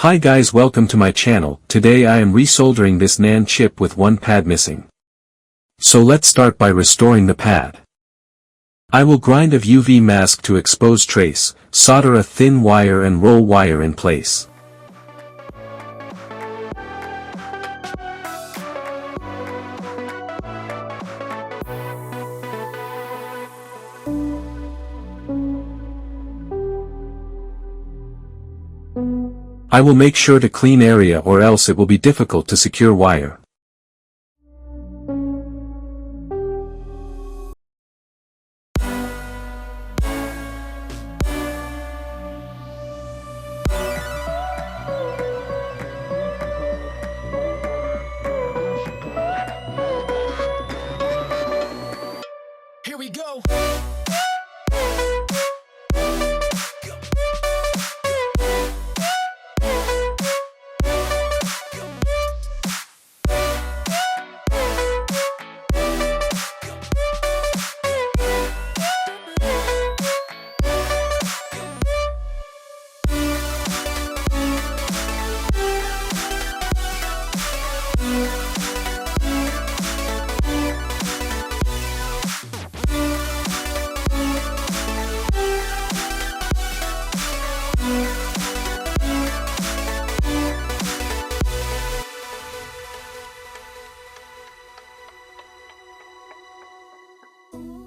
Hi guys, welcome to my channel. Today I am resoldering this NAND chip with one pad missing. So let's start by restoring the pad. I will grind a UV mask to expose trace, solder a thin wire and roll wire in place. I will make sure to clean area or else it will be difficult to secure wire. Here we go.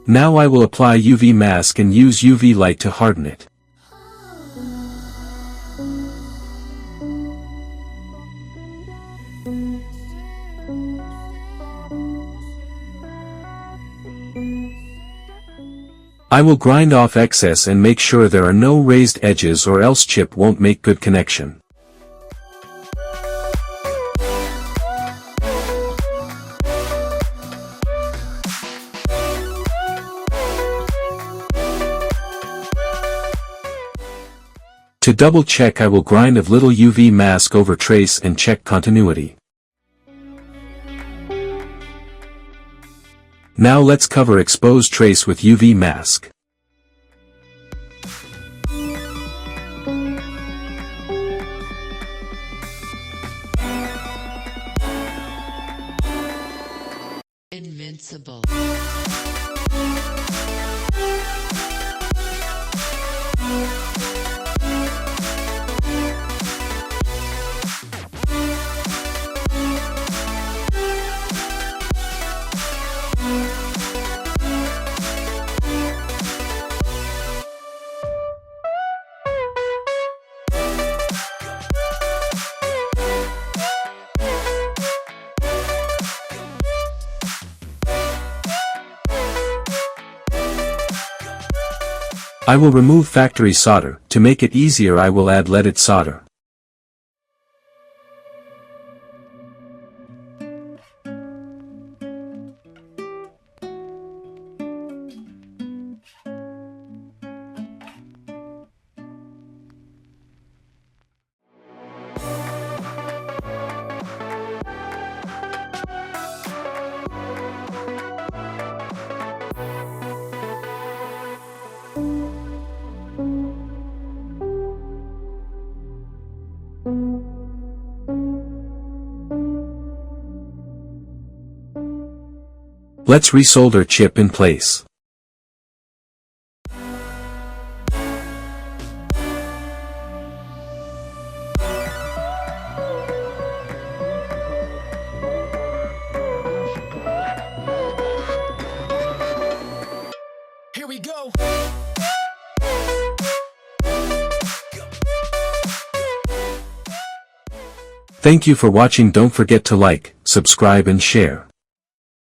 Now I will apply UV mask and use UV light to harden it. I will grind off excess and make sure there are no raised edges or else chip won't make good connection. To double check, I will grind a little UV mask over trace and check continuity. Now let's cover exposed trace with UV mask. Invincible. I will remove factory solder. To make it easier, I will add leaded solder. Let's resolder chip in place. Here we go. Thank you for watching. Don't forget to like, subscribe and share.